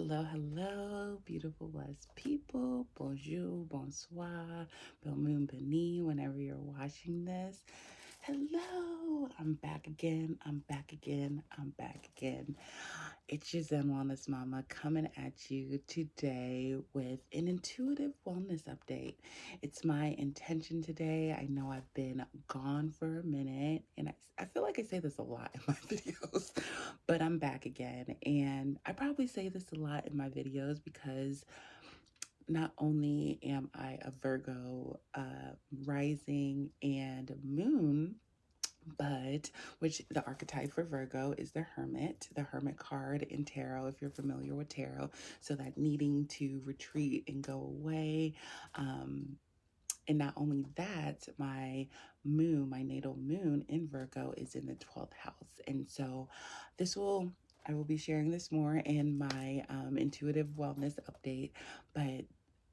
Hello, hello, beautiful blessed people. Bonjour, bonsoir, bel moon beni, whenever you're watching this. Hello, I'm back again. I'm back again. I'm back again. It's your Zen Wellness Mama coming at you today with an intuitive wellness update. It's my intention today. I know I've been gone for a minute, and I feel like I say this a lot in my videos, but I'm back again. And I probably say this a lot in my videos because not only am I a Virgo rising and moon, but which the archetype for Virgo is the hermit card in tarot, if you're familiar with tarot. So that needing to retreat and go away. And not only that, my natal moon in Virgo is in the 12th house. And so I will be sharing this more in my intuitive wellness update, but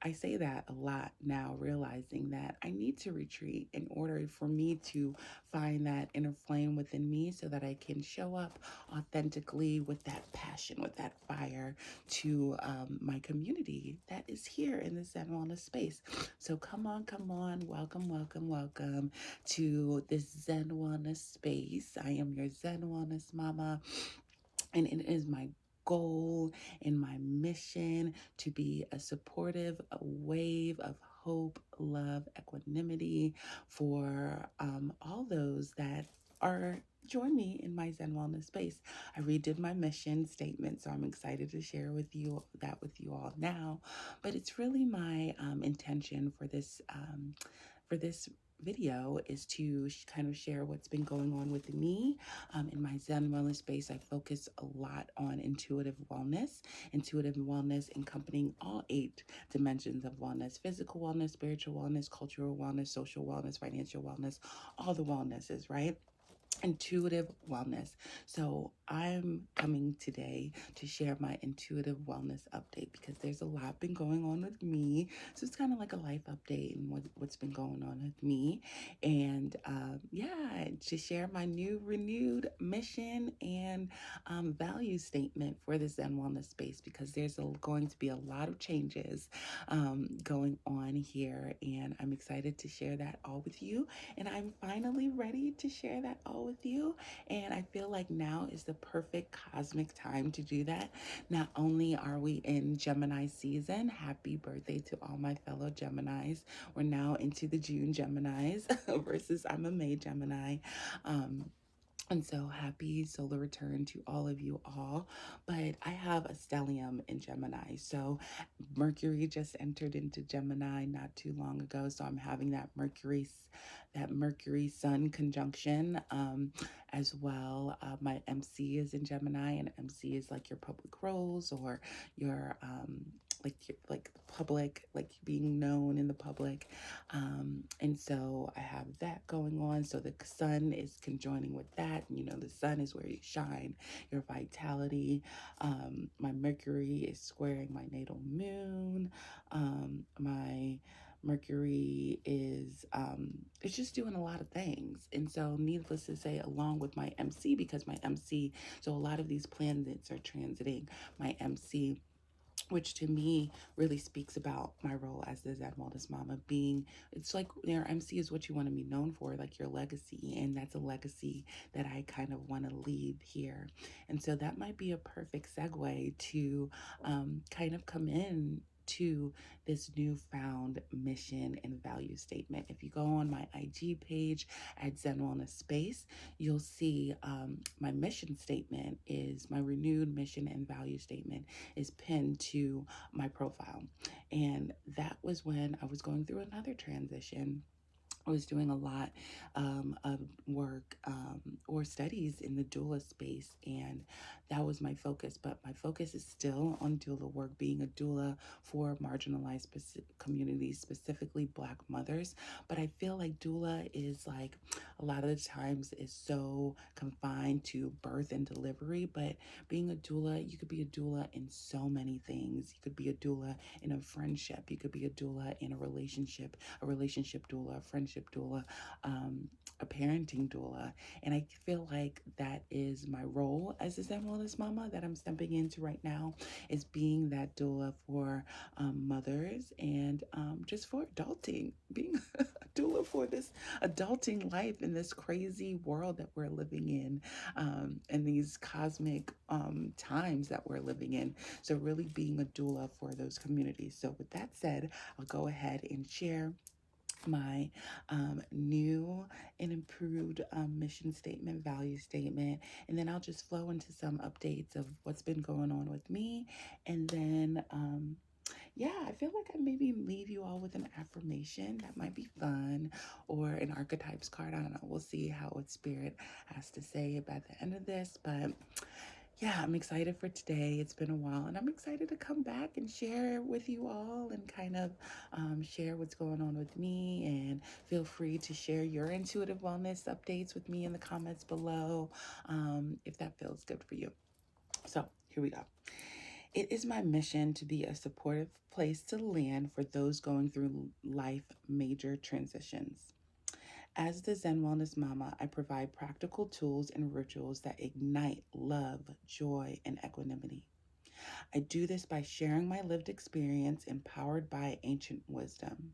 I say that a lot now, realizing that I need to retreat in order for me to find that inner flame within me so that I can show up authentically with that passion, with that fire to my community that is here in the Zen Wellness Space. So come on, welcome, welcome, welcome to this Zen Wellness Space. I am your Zen Wellness Mama, and it is my goal and my mission to be a supportive wave of hope, love, equanimity for all those that are join me in my Zen Wellness Space. I redid my mission statement, so I'm excited to share with you all now. But it's really my intention for this video is to kind of share what's been going on with me in my Zen Wellness Space. I focus a lot on intuitive wellness encompassing all 8 dimensions of wellness: physical wellness, spiritual wellness, cultural wellness, social wellness, financial wellness, all the wellnesses, right? Intuitive wellness. So I'm coming today to share my intuitive wellness update because there's a lot been going on with me. So it's kind of like a life update and what's been going on with me. And to share my new renewed mission and value statement for the Zen Wellness Space, because there's going to be a lot of changes going on here. And I'm excited to share that all with you. And I'm finally ready to share that all with you. And I feel like now is the perfect cosmic time to do that. Not only are we in Gemini season, happy birthday to all my fellow Geminis. We're now into the June Geminis versus I'm a May Gemini. And so happy solar return to all of you all. But I have a stellium in Gemini. So Mercury just entered into Gemini not too long ago. So I'm having that Mercury Sun conjunction as well. My MC is in Gemini, and MC is like your public roles or your like public, like being known in the public. And so I have that going on. So the sun is conjoining with that. And, the sun is where you shine, your vitality. My Mercury is squaring my natal moon. My Mercury is it's just doing a lot of things. And so needless to say, along with my MC, because my MC, so a lot of these planets are transiting my MC, which to me really speaks about my role as the Zen Wellness Mama. It's like your MC is what you want to be known for, like your legacy, and that's a legacy that I kind of want to leave here. And so that might be a perfect segue to kind of come in to this newfound mission and value statement. If you go on my IG page at Zen Wellness Space, you'll see my mission statement is my renewed mission and value statement is pinned to my profile. And that was when I was going through another transition. I was doing a lot of work or studies in the doula space, and that was my focus. But my focus is still on doula work, being a doula for marginalized communities, specifically Black mothers. But I feel like doula is like a lot of the times is so confined to birth and delivery. But being a doula, you could be a doula in so many things. You could be a doula in a friendship. You could be a doula in a relationship doula, a friendship doula, a parenting doula. And I feel like that is my role as a Zen Wellness Mama that I'm stepping into right now is being that doula for mothers and just for adulting, being a doula for this adulting life in this crazy world that we're living in, and these cosmic times that we're living in. So really being a doula for those communities. So with that said, I'll go ahead and share my new and improved mission statement, value statement, and then I'll just flow into some updates of what's been going on with me. And then, yeah, I feel like I maybe leave you all with an affirmation that might be fun or an archetypes card. I don't know. We'll see how what spirit has to say about the end of this. But yeah, I'm excited for today. It's been a while, and I'm excited to come back and share with you all and kind of share what's going on with me. And feel free to share your intuitive wellness updates with me in the comments below if that feels good for you. So, here we go. It is my mission to be a supportive place to land for those going through life major transitions. As the Zen Wellness Mama, I provide practical tools and rituals that ignite love, joy, and equanimity. I do this by sharing my lived experience empowered by ancient wisdom,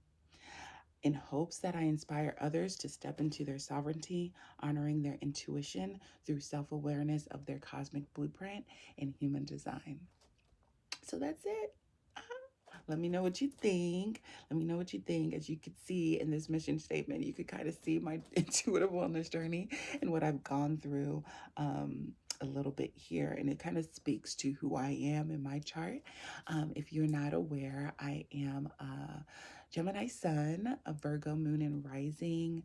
in hopes that I inspire others to step into their sovereignty, honoring their intuition through self awareness of their cosmic blueprint and human design. So that's it. Let me know what you think. Let me know what you think. As you could see in this mission statement, you could kind of see my intuitive wellness journey and what I've gone through a little bit here. And it kind of speaks to who I am in my chart. If you're not aware, I am a Gemini sun, a Virgo moon and rising.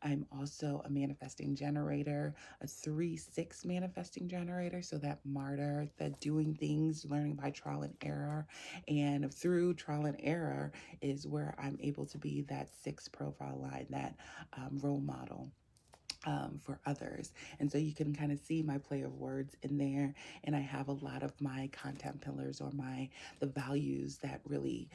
I'm also a manifesting generator, a 3-6 manifesting generator. So that martyr, the doing things, learning by trial and error. And through trial and error is where I'm able to be that 6 profile line, that role model for others. And so you can kind of see my play of words in there. And I have a lot of my content pillars or the values that really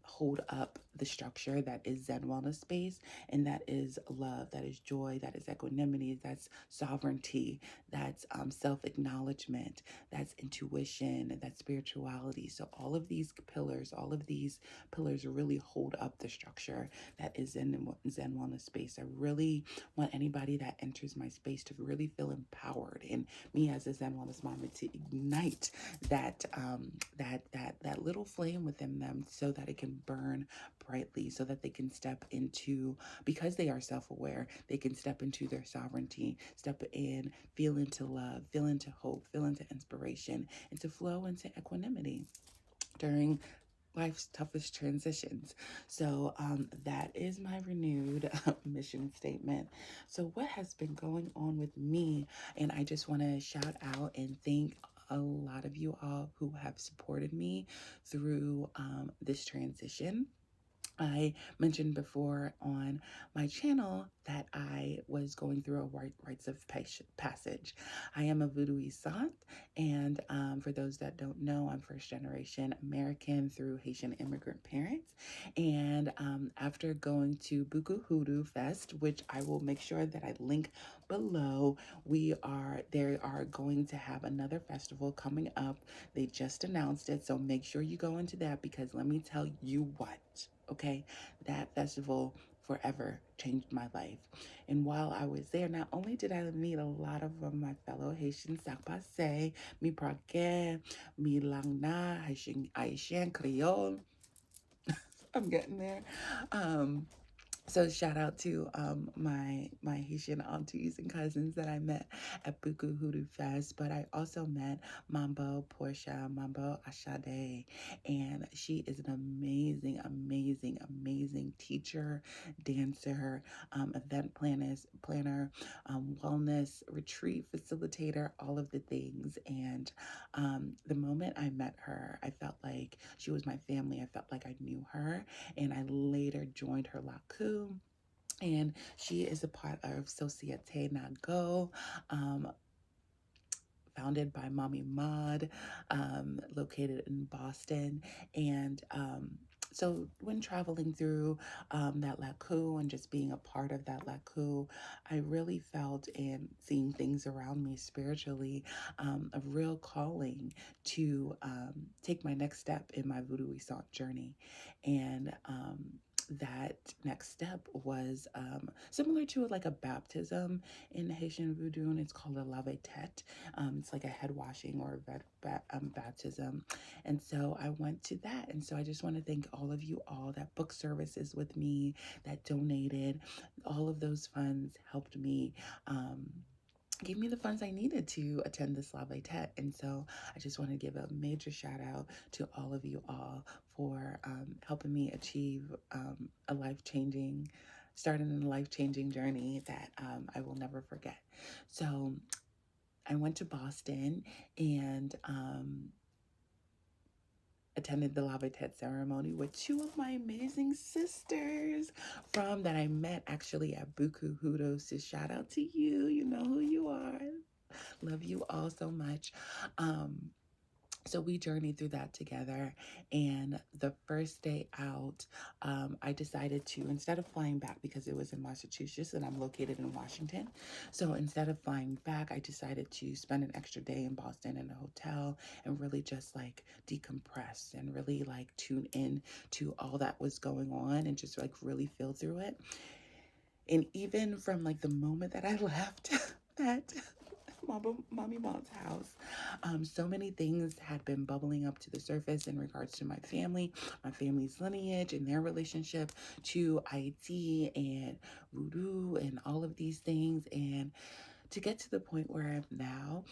hold up the structure that is Zen Wellness Space. And that is love, that is joy, that is equanimity, that's sovereignty, that's self-acknowledgement, that's intuition, that's spirituality. So all of these pillars really hold up the structure that is in Zen Wellness Space. I really want anybody that enters my space to really feel empowered, and me as a Zen Wellness Mama to ignite that little flame within them so that it can burn brightly, so that they can step into, because they are self-aware, they can step into their sovereignty, step in, feel into love, feel into hope, feel into inspiration, and to flow into equanimity during life's toughest transitions. So that is my renewed mission statement. So what has been going on with me? And I just want to shout out and thank a lot of you all who have supported me through this transition. I mentioned before on my channel that I was going through a rites of passage. I am a voodooisant, and for those that don't know, I'm first generation American through Haitian immigrant parents. And after going to Beaucoup Hoodoo Fest, which I will make sure that I link below, they are going to have another festival coming up. They just announced it, so make sure you go into that, because let me tell you what. Okay, that festival forever changed my life. And while I was there, not only did I meet a lot of my fellow Haitian Sakpase, mi Prague, mi Langna, Haitian Creole, I'm getting there. So shout out to my Haitian aunties and cousins that I met at Beaucoup Hoodoo Fest, but I also met Mambo Ashade, and she is an amazing teacher, dancer, event planner, wellness retreat facilitator, all of the things. And the moment I met her, I felt like she was my family. I felt like I knew her, and I later joined her Beaucoup. And she is a part of Societe Nago, founded by Mommy Maud, located in Boston. And So when traveling through that Beaucoup and just being a part of that Beaucoup, I really felt, and seeing things around me spiritually, a real calling to take my next step in my voodooisant journey. And that next step was similar to like a baptism in Haitian voodoo, and it's called a lave tete. It's like a head washing or baptism. And so I went to that. And so I just want to thank all of you all that booked services with me, that donated. All of those funds helped me. Gave me the funds I needed to attend this lave tete. And so I just want to give a major shout out to all of you all for helping me achieve a life-changing, starting a life-changing journey that I will never forget. So I went to Boston and attended the lave tete ceremony with two of my amazing sisters from that I met actually at Beaucoup Hoodoo. So shout out to you. You know who you are. Love you all so much. So we journeyed through that together. And the first day out, I decided to, instead of flying back, because it was in Massachusetts and I'm located in Washington. So instead of flying back, I decided to spend an extra day in Boston in a hotel and really just like decompress and really like tune in to all that was going on and just like really feel through it. And even from like the moment that I left that Mommy Mom's house, so many things had been bubbling up to the surface in regards to my family's lineage and their relationship to IT and voodoo and all of these things. And to get to the point where I'm now,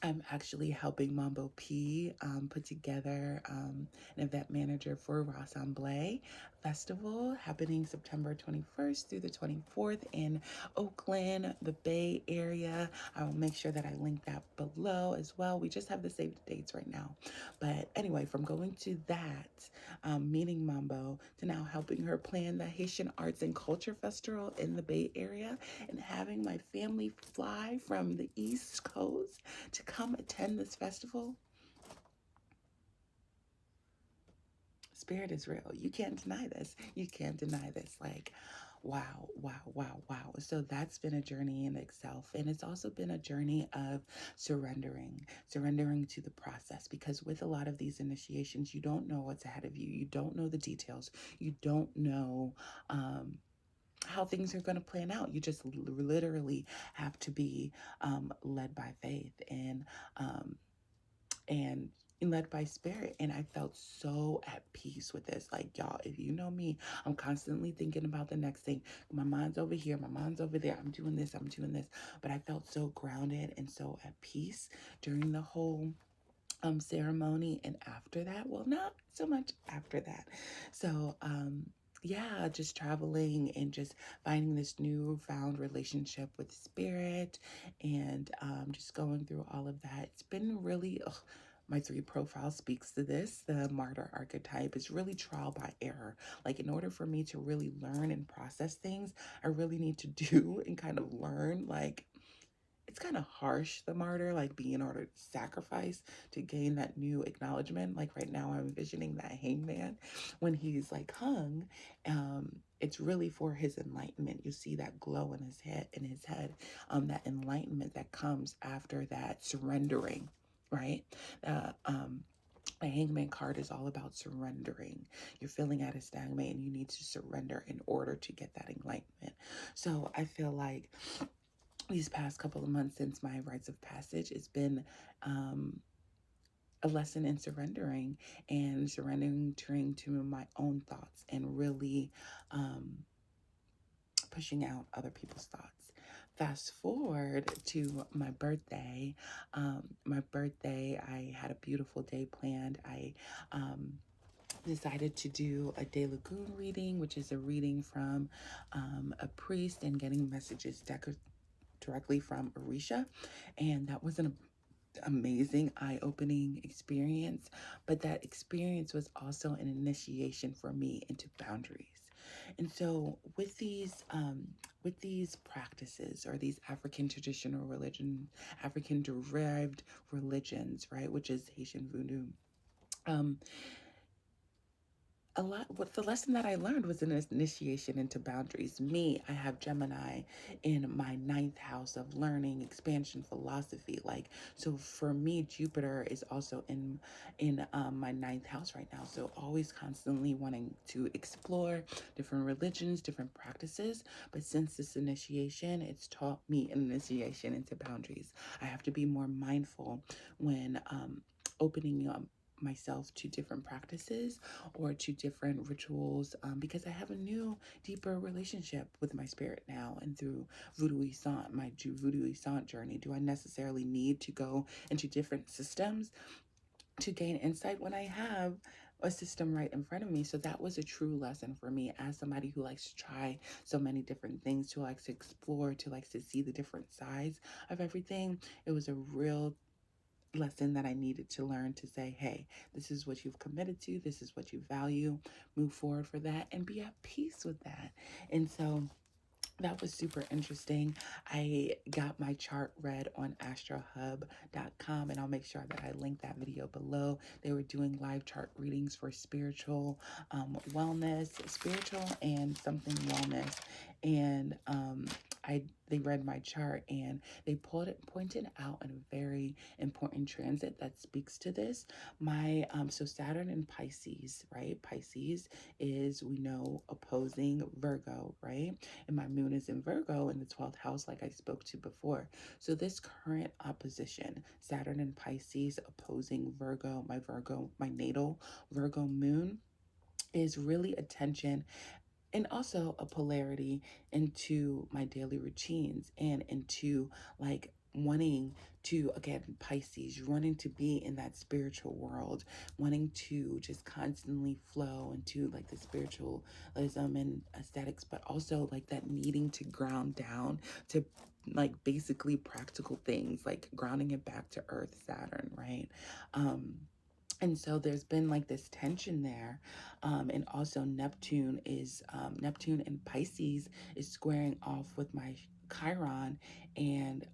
I'm actually helping Mambo P put together an event manager for Rassemble Festival happening September 21st through the 24th in Oakland, the Bay Area. I will make sure that I link that below as well. We just have the saved dates right now. But anyway, from going to that, meeting Mambo, to now helping her plan the Haitian Arts and Culture Festival in the Bay Area, and having my family fly from the East Coast to come attend this festival. Spirit is real. You can't deny this. You can't deny this. Like, wow, wow, wow, wow. So that's been a journey in itself. And it's also been a journey of surrendering to the process. Because with a lot of these initiations, you don't know what's ahead of you. You don't know the details. You don't know how things are going to plan out. You just literally have to be led by faith and led by spirit. And I felt so at peace with this. Like, y'all, if you know me, I'm constantly thinking about the next thing. My mind's over here, my mind's over there. I'm doing this. But I felt so grounded and so at peace during the whole ceremony. And after that, well, not so much after that. So yeah, just traveling and just finding this newfound relationship with spirit, and just going through all of that. It's been really, my 3 profile speaks to this. The martyr archetype is really trial by error. Like, in order for me to really learn and process things, I really need to do and kind of learn, like, it's kind of harsh, the martyr, like being in order to sacrifice to gain that new acknowledgement. Like right now, I'm envisioning that hangman when he's like hung. It's really for his enlightenment. You see that glow in his head, that enlightenment that comes after that surrendering, right? The hangman card is all about surrendering. You're feeling at a stalemate and you need to surrender in order to get that enlightenment. So I feel like these past couple of months since my rites of passage, it's been a lesson in surrendering to my own thoughts and really pushing out other people's thoughts. Fast forward to my birthday. I had a beautiful day planned. I decided to do a De Lagoon reading, which is a reading from a priest and getting messages directly from Orisha. And that was an amazing, eye-opening experience. But that experience was also an initiation for me into boundaries. And so with these practices, or these African derived religions, right, which is Haitian voodoo, what the lesson that I learned was an initiation into boundaries. Me, I have Gemini in my ninth house of learning, expansion, philosophy. Like, so for me, Jupiter is also in my ninth house right now. So always constantly wanting to explore different religions, different practices. But since this initiation, it's taught me an initiation into boundaries. I have to be more mindful when opening up myself to different practices or to different rituals, because I have a new, deeper relationship with my spirit now. And through Voodooisant, my Voodooisant journey, do I necessarily need to go into different systems to gain insight when I have a system right in front of me? So that was a true lesson for me as somebody who likes to try so many different things, who likes to explore, to likes to see the different sides of everything. It was a real lesson that I needed to learn to say, hey, this is what you've committed to, this is what you value, move forward for that, and be at peace with that. And so that was super interesting. I got my chart read on astrohub.com, and I'll make sure that I link that video below. They were doing live chart readings for spiritual wellness, spiritual and something wellness. And they read my chart, and they pointed out a very important transit that speaks to this. My so Saturn in Pisces, right? Pisces is, we know, opposing Virgo, right? And my moon is in Virgo in the 12th house, like I spoke to before. So this current opposition, Saturn and Pisces opposing Virgo, my natal Virgo moon, is really a tension and also a polarity into my daily routines and into like wanting to, again, Pisces, wanting to be in that spiritual world, wanting to just constantly flow into like the spiritualism and aesthetics, but also like that needing to ground down to like basically practical things, like grounding it back to earth, Saturn, right? um and so there's been like this tension there. And also Neptune and Pisces is squaring off with my Chiron and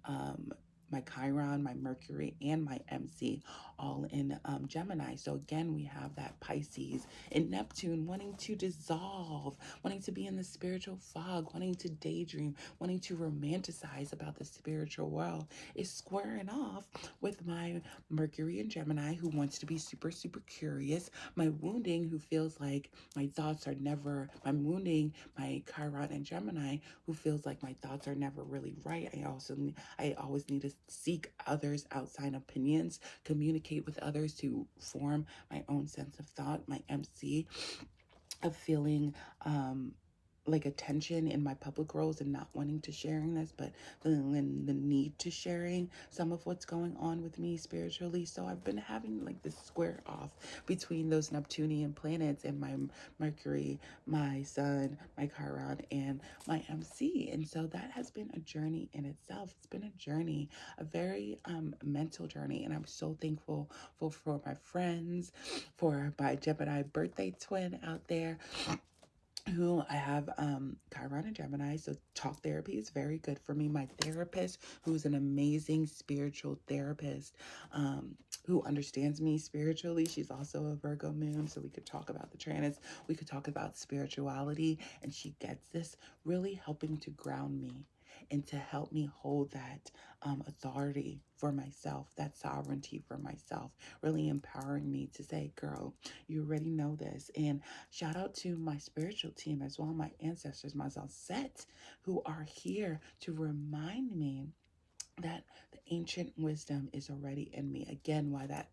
my Chiron, my Mercury, and my MC all in Gemini. So again, we have that Pisces and Neptune wanting to dissolve, wanting to be in the spiritual fog, wanting to daydream, wanting to romanticize about the spiritual world, is squaring off with my Mercury in Gemini, who wants to be super, super curious. My wounding, who feels like my thoughts are never, my wounding, my Chiron in Gemini, who feels like my thoughts are never really right. I always need to seek others' outside opinions, communicate with others to form my own sense of thought. My MC of feeling like a tension in my public roles and not wanting to sharing this, but the need to sharing some of what's going on with me spiritually. So I've been having like this square off between those Neptunian planets and my Mercury, my Sun, my Chiron, and my MC. And so that has been a journey in itself. It's been a journey, a very mental journey. And I'm so thankful for my friends, for my Gemini birthday twin out there, who I have Chiron and Gemini. So talk therapy is very good for me. My therapist, who's an amazing spiritual therapist, who understands me spiritually. She's also a Virgo moon, so we could talk about the planets. We could talk about spirituality, and she gets this, really helping to ground me and to help me hold that authority for myself, that sovereignty for myself, really empowering me to say, girl, you already know this. And shout out to my spiritual team as well, my ancestors, my Zalset, who are here to remind me that the ancient wisdom is already in me. Again, why that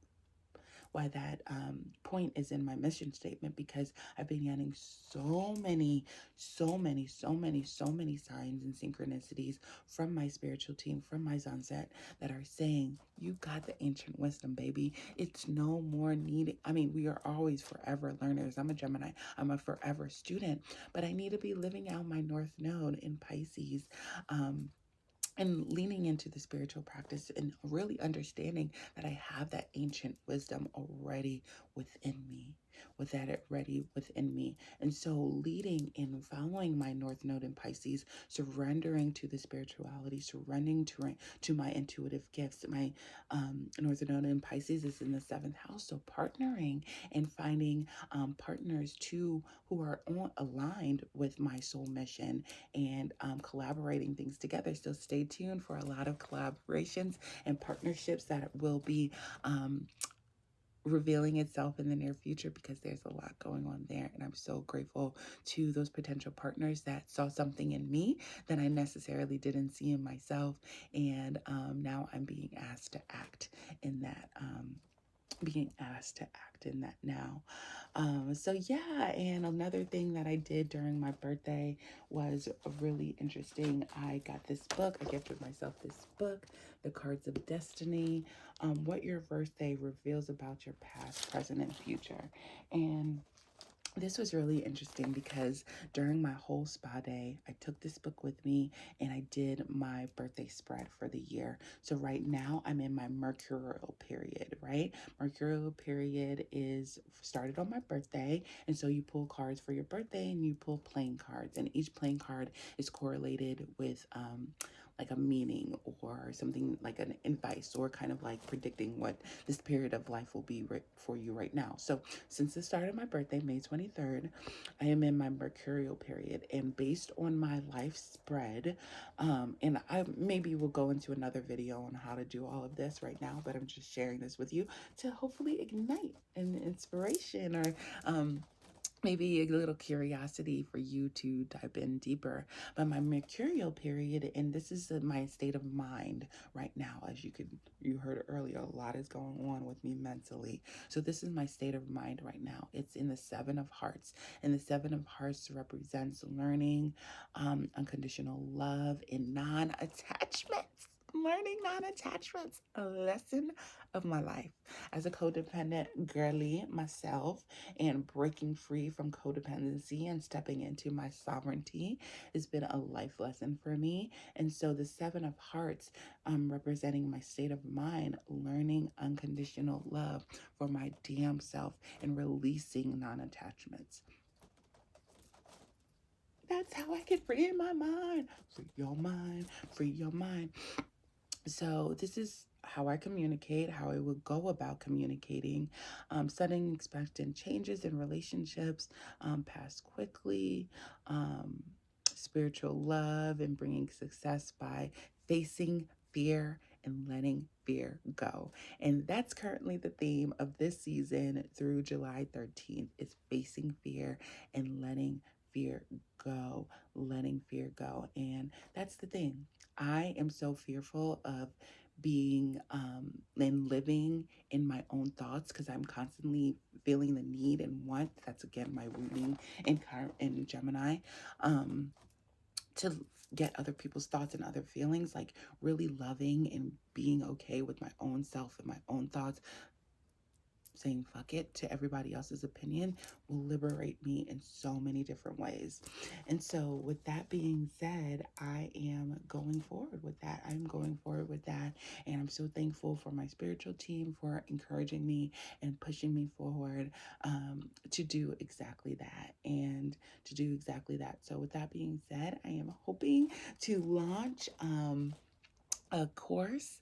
point is in my mission statement, because I've been getting so many signs and synchronicities from my spiritual team, from my Zanset, that are saying, you got the ancient wisdom, baby. It's no more needed. I mean, we are always forever learners. I'm a Gemini. I'm a forever student, but I need to be living out my North Node in Pisces. And leaning into the spiritual practice and really understanding that I have that ancient wisdom already within me. with that ready within me. And so leading and following my North Node in Pisces, surrendering to the spirituality, surrendering to my intuitive gifts. My North Node in Pisces is in the 7th house. So partnering and finding partners too who are aligned with my soul mission and collaborating things together. So stay tuned for a lot of collaborations and partnerships that will be revealing itself in the near future, because there's a lot going on there. And I'm so grateful to those potential partners that saw something in me that I necessarily didn't see in myself. And now I'm being asked to act in that. Now. So yeah, and another thing that I did during my birthday was really interesting. I got this book. I gifted myself this book, The Cards of Destiny, What Your Birthday Reveals About Your Past, Present, and Future. And this was really interesting because during my whole spa day, I took this book with me and I did my birthday spread for the year. So right now I'm in my mercurial period, right? Mercurial period is started on my birthday. And so you pull cards for your birthday and you pull playing cards. And each playing card is correlated with like a meaning or something like an advice, or kind of like predicting what this period of life will be for you right now. So since the start of my birthday, May 23rd, I am in my mercurial period. And based on my life spread, and I maybe will go into another video on how to do all of this right now, but I'm just sharing this with you to hopefully ignite an inspiration, or maybe a little curiosity for you to dive in deeper. But my mercurial period, and this is my state of mind right now, as you heard earlier, a lot is going on with me mentally. So this is my state of mind right now. It's in the 7 of Hearts, and the 7 of Hearts represents learning, unconditional love, and non-attachments. Learning non-attachments, a lesson of my life as a codependent girly myself, and breaking free from codependency and stepping into my sovereignty has been a life lesson for me. And so the 7 of Hearts, representing my state of mind, learning unconditional love for my damn self and releasing non-attachments. That's how I get free in my mind. Free your mind, free your mind. So this is how I communicate, how I would go about communicating, setting expectant changes in relationships, pass quickly, spiritual love, and bringing success by facing fear and letting fear go. And that's currently the theme of this season through July 13th, is facing fear and letting fear go, letting fear go. And that's the thing. I am so fearful of being and living in my own thoughts, because I'm constantly feeling the need and want. That's again my rooting in Gemini, to get other people's thoughts and other feelings, like really loving and being okay with my own self and my own thoughts. Saying fuck it to everybody else's opinion will liberate me in so many different ways. And so with that being said, I am going forward with that. And I'm so thankful for my spiritual team for encouraging me and pushing me forward, to do exactly that So with that being said, I am hoping to launch a course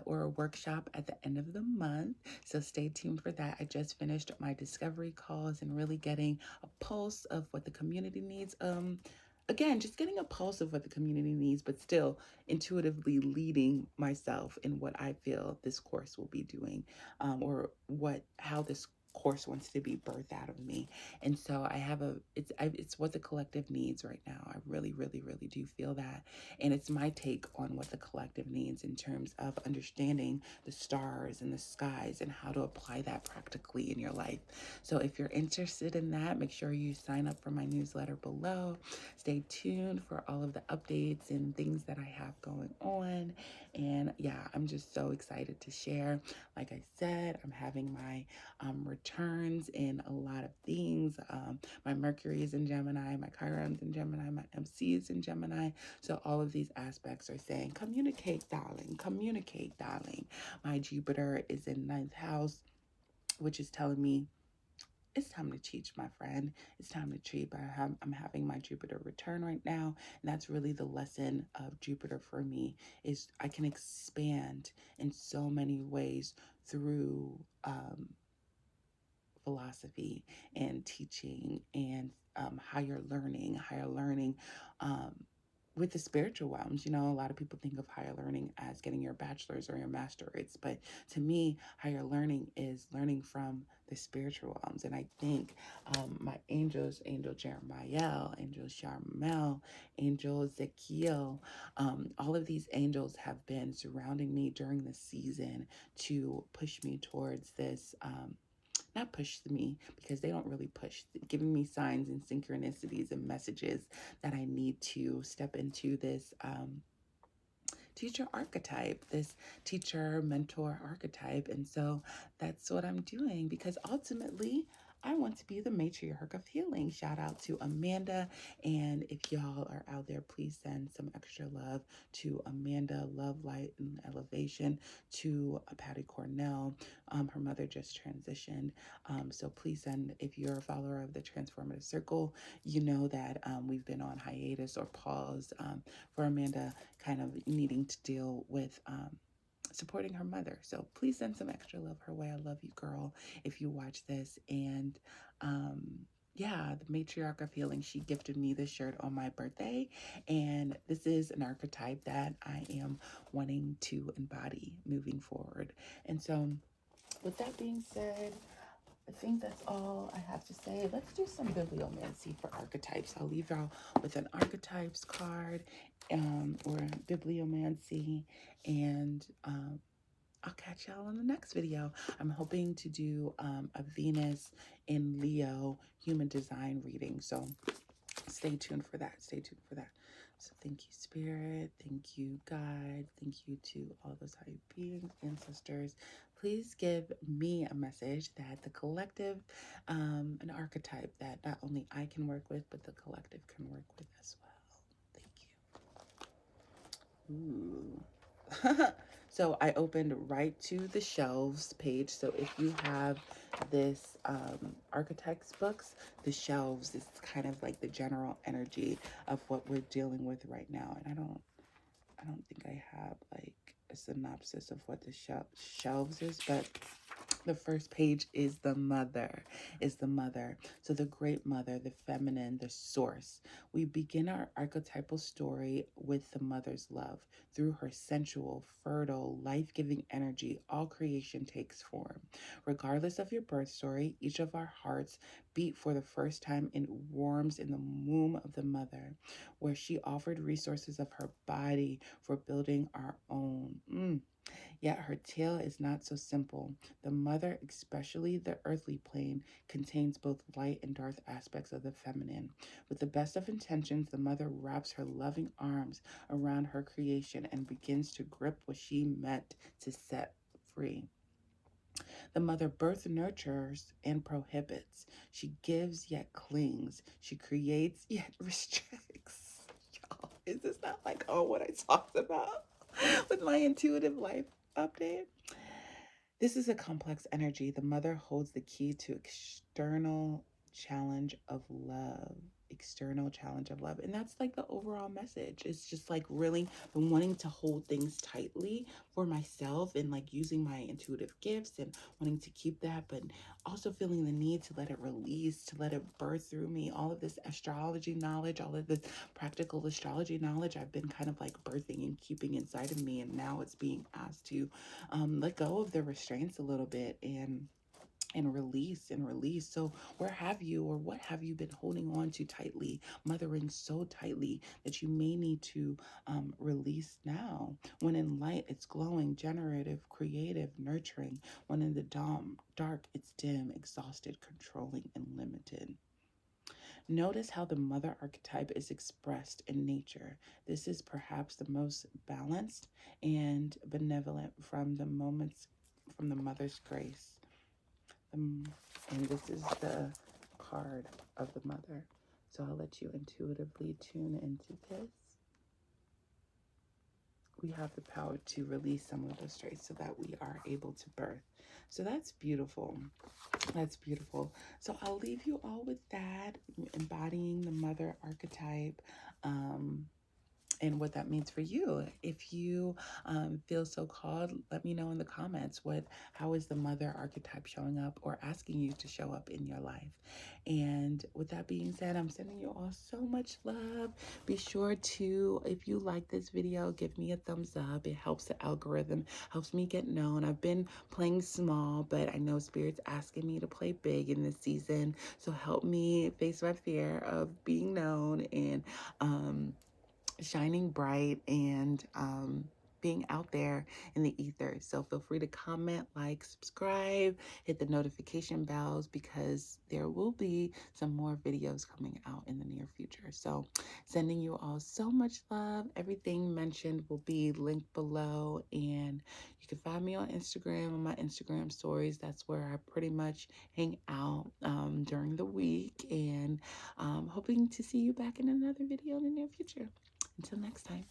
or a workshop at the end of the month. So stay tuned for that. I just finished my discovery calls and really getting a pulse of what the community needs. Again, just getting a pulse of what the community needs, but still intuitively leading myself in what I feel this course will be doing, or how this course wants to be birthed out of me. And so it's what the collective needs right now. I really, really, really do feel that. And it's my take on what the collective needs in terms of understanding the stars and the skies and how to apply that practically in your life. So if you're interested in that, make sure you sign up for my newsletter below. Stay tuned for all of the updates and things that I have going on. And yeah, I'm just so excited to share. Like I said, I'm having my returns in a lot of things. My Mercury is in Gemini, my Chiron's in Gemini, my MC is in Gemini. So all of these aspects are saying, communicate, darling, communicate, darling. My Jupiter is in 9th house, which is telling me it's time to teach, my friend. It's time to treat. I'm having my Jupiter return right now, and that's really the lesson of Jupiter for me, is I can expand in so many ways through philosophy and teaching and higher learning um, with the spiritual realms. You know, a lot of people think of higher learning as getting your bachelor's or your master's, but to me, higher learning is learning from the spiritual realms. And I think my angels, Angel Jeremiah, Angel Charmel, Angel Ezekiel, all of these angels have been surrounding me during the season to push me towards this. Not push me, because they don't really push, giving me signs and synchronicities and messages that I need to step into this teacher archetype, this teacher mentor archetype. And so that's what I'm doing, because ultimately I want to be the matriarch of healing. Shout out to Amanda. And if y'all are out there, please send some extra love to Amanda, Love, Light, and Elevation, to Patty Cornell. Her mother just transitioned. So please send, if you're a follower of the Transformative Circle, you know that we've been on hiatus or pause for Amanda kind of needing to deal with supporting her mother. So please send some extra love her way. I love you, girl, if you watch this. And yeah, the matriarch of healing, she gifted me this shirt on my birthday. And this is an archetype that I am wanting to embody moving forward. And so with that being said, I think that's all I have to say. Let's do some bibliomancy for archetypes. I'll leave y'all with an archetypes card or bibliomancy, and I'll catch y'all in the next video. I'm hoping to do a Venus in Leo human design reading. So stay tuned for that. Stay tuned for that. So thank you, Spirit. Thank you, God. Thank you to all those higher beings, ancestors. Please give me a message that the collective, an archetype that not only I can work with, but the collective can work with as well. Thank you. Ooh. So I opened right to the shelves page. So if you have this archetypes books, the shelves is kind of like the general energy of what we're dealing with right now. And I don't think I have like a synopsis of what the shelves is, but the first page is the mother, So the great mother, the feminine, the source. We begin our archetypal story with the mother's love. Through her sensual, fertile, life-giving energy, all creation takes form. Regardless of your birth story, each of our hearts beat for the first time and warms in the womb of the mother, where she offered resources of her body for building our own. Yet her tale is not so simple. The mother, especially the earthly plane, contains both light and dark aspects of the feminine. With the best of intentions, the mother wraps her loving arms around her creation and begins to grip what she meant to set free. The mother birth nurtures and prohibits. She gives yet clings. She creates yet restricts. Y'all, is this not like all what I talked about with my intuitive life update? This is a complex energy. The mother holds the key to external challenge of love. External challenge of love. And that's like the overall message. It's just like really been wanting to hold things tightly for myself and like using my intuitive gifts and wanting to keep that, but also feeling the need to let it release, to let it birth through me. All of this astrology knowledge, all of this practical astrology knowledge I've been kind of like birthing and keeping inside of me. And now it's being asked to let go of the restraints a little bit and release. So where have you, or what have you been holding on to tightly, mothering so tightly that you may need to release now? When in light, it's glowing, generative, creative, nurturing. When in the dark, it's dim, exhausted, controlling, and limited. Notice how the mother archetype is expressed in nature. This is perhaps the most balanced and benevolent from the mother's grace. And this is the card of the mother. So I'll let you intuitively tune into this. we have the power to release some of those traits so that we are able to birth. So that's beautiful. That's beautiful. So I'll leave you all with that, embodying the mother archetype. And what that means for you. If you feel so called, let me know in the comments how is the mother archetype showing up or asking you to show up in your life. And with that being said, I'm sending you all so much love. Be sure to, if you like this video, give me a thumbs up. It helps the algorithm, helps me get known. I've been playing small, but I know Spirit's asking me to play big in this season. So help me face my fear of being known and shining bright and being out there in the ether. So feel free to comment, like, subscribe, hit the notification bells, because there will be some more videos coming out in the near future. So sending you all so much love. Everything mentioned will be linked below, and you can find me on Instagram, on my Instagram stories. That's where I pretty much hang out during the week, and hoping to see you back in another video in the near future. Until next time.